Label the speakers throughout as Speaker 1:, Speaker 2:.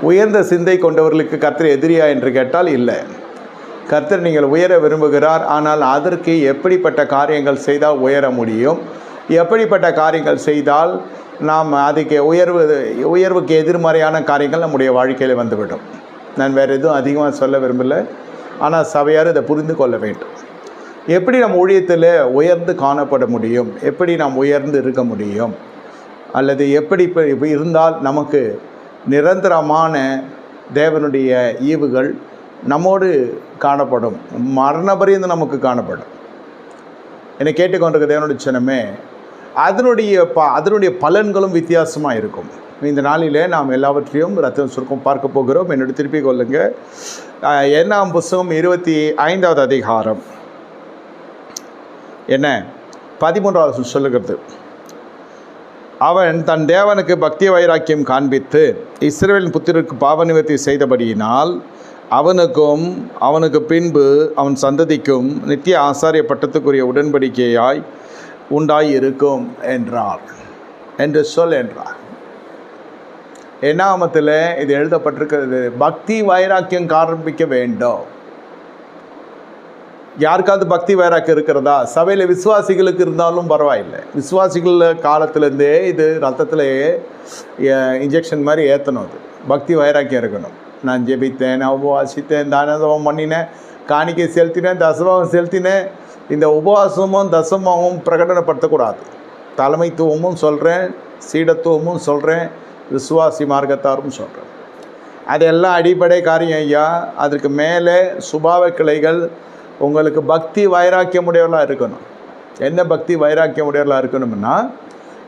Speaker 1: உயர்ந்த சிந்தை கொண்டவர்களுக்கு கர்த்தர் எதிரியா என்று கேட்டால் இல்லை. கர்த்தர் நீங்கள் உயர விரும்புகிறார். ஆனால் அதற்கு எப்படிப்பட்ட காரியங்கள் செய்தால் உயர முடியும், எப்படிப்பட்ட காரியங்கள் செய்தால் நாம் அதுக்கு உயர்வுக்கு எதிர்மறையான காரியங்கள் நம்முடைய வாழ்க்கையில் வந்துவிடும். நான் வேறு எதுவும் அதிகமாக சொல்ல விரும்பலை. ஆனால் சபையார் இதை புரிந்து கொள்ள வேண்டும். எப்படி நம் ஊழியத்தில் உயர்ந்து காணப்பட முடியும், எப்படி நாம் உயர்ந்து இருக்க முடியும், அல்லது எப்படி இருந்தால் நமக்கு நிரந்தரமான தேவனுடைய ஈவுகள் நம்மோடு காணப்படும், மரணபரியந்து நமக்கு காணப்படும். என்னை கேட்டுக்கொண்டிருக்க தேவனுடைய ஜனமே, அதனுடைய பலன்களும் வித்தியாசமாக இருக்கும். இந்த நாளிலே நாம் எல்லாவற்றையும் ரத்தம் சுருக்கம் பார்க்க போகிறோம். என்னோட திருப்பிக் கொள்ளுங்கள். என்னாம் புஸ்தகம் 25வது அதிகாரம் என்ன 13வது சொல்லுகிறது. அவன் தன் தேவனுக்கு பக்தி வைராக்கியம் காண்பித்து இஸ்ரவேலின் புத்திரருக்கு பாவ நிவர்த்தி செய்தபடியினால் அவனுக்கு பின்பு அவன் சந்ததிக்கும் நித்திய ஆசாரிய பட்டத்துக்குரிய உடன்படிக்கையாய் உண்டாயிருக்கும் என்றார் என்று என்றார். என்னாமத்தில் இது எழுதப்பட்டிருக்கிறது, பக்தி வைராக்கியம் காண்பிக்க வேண்டும். யாருக்காவது பக்தி வைராக்கியம் இருக்கிறதா? சபையில் விசுவாசிகளுக்கு இருந்தாலும் பரவாயில்லை. விசுவாசிகள் காலத்திலேருந்தே இது ரத்தத்திலேயே இன்ஜெக்ஷன் மாதிரி ஏற்றணும். அது பக்தி வைராக்கியம் இருக்கணும். நான் ஜெபித்தேன், நான் உபவாசித்தேன், தானதவம் பண்ணினேன், காணிக்கை செலுத்தினேன், தசமாவும் செலுத்தினேன். இந்த உபவாசமும் தசமாவும் பிரகடனப்படுத்தக்கூடாது. தலைமைத்துவமும் சொல்கிறேன், சீடத்துவமும் சொல்கிறேன், விசுவாசி மார்க்கத்தாரும் சொல்கிறேன். அதெல்லாம் அடிப்படை காரியம் ஐயா. அதற்கு மேலே சுபாவ கிளைகள் உங்களுக்கு பக்தி வைராக்கியமுடையவர்களாக இருக்கணும். என்ன பக்தி வைராக்கியமுடையவர்களாக இருக்கணும்னா,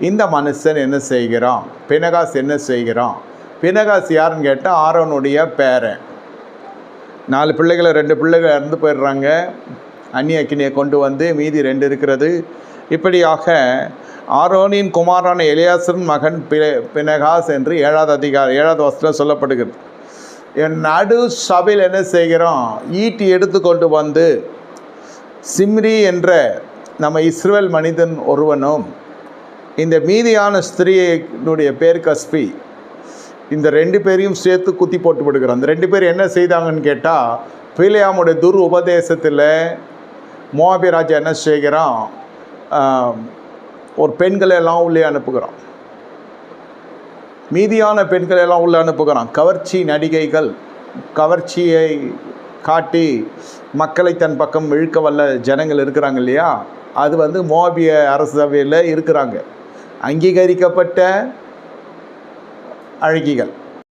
Speaker 1: இந்த மனுஷன் என்ன செய்கிறான், பினகாஸ் என்ன செய்கிறான். பினகாஸ் யாருன்னு கேட்டால் ஆரோனுடைய பேரன். 4 பிள்ளைகளை 2 பிள்ளைகள் இறந்து போயிடுறாங்க. அந்நிய அக்கினியை கொண்டு வந்து மீதி 2 இருக்கிறது. இப்படியாக ஆரோனின் குமாரான எலியாசரின் மகன் பினகாஸ் என்று 7வது வசனத்தில் சொல்லப்படுகிறது. என் நடு சபையில் என்ன செய்கிறோம், ஈட்டி எடுத்து கொண்டு வந்து சிம்ரி என்ற நம்ம இஸ்ரவேல் மனிதன் ஒருவனும் இந்த மீதியான ஸ்திரீனுடைய பேர் கஸ்பி, இந்த 2 பேரையும் சேர்த்து குத்தி போட்டு விடுகிறோம். அந்த 2 பேர் என்ன செய்தாங்கன்னு கேட்டால், பிலேயாமுடைய உபதேசத்தில் மோவாபிய ராஜா என்ன செய்கிறான், ஒரு பெண்களை எல்லாம் உள்ளே அனுப்புகிறான். மீதியான பெண்களை எல்லாம் உள்ளே அனுப்புகிறான். கவர்ச்சி நடிகைகள், கவர்ச்சியை காட்டி மக்களை தன் பக்கம் இழுக்க வல்ல ஜனங்கள் இருக்கிறாங்க இல்லையா, அது மோவாபிய அரசு சபையில் இருக்கிறாங்க. அங்கீகரிக்கப்பட்ட அழகிகள்.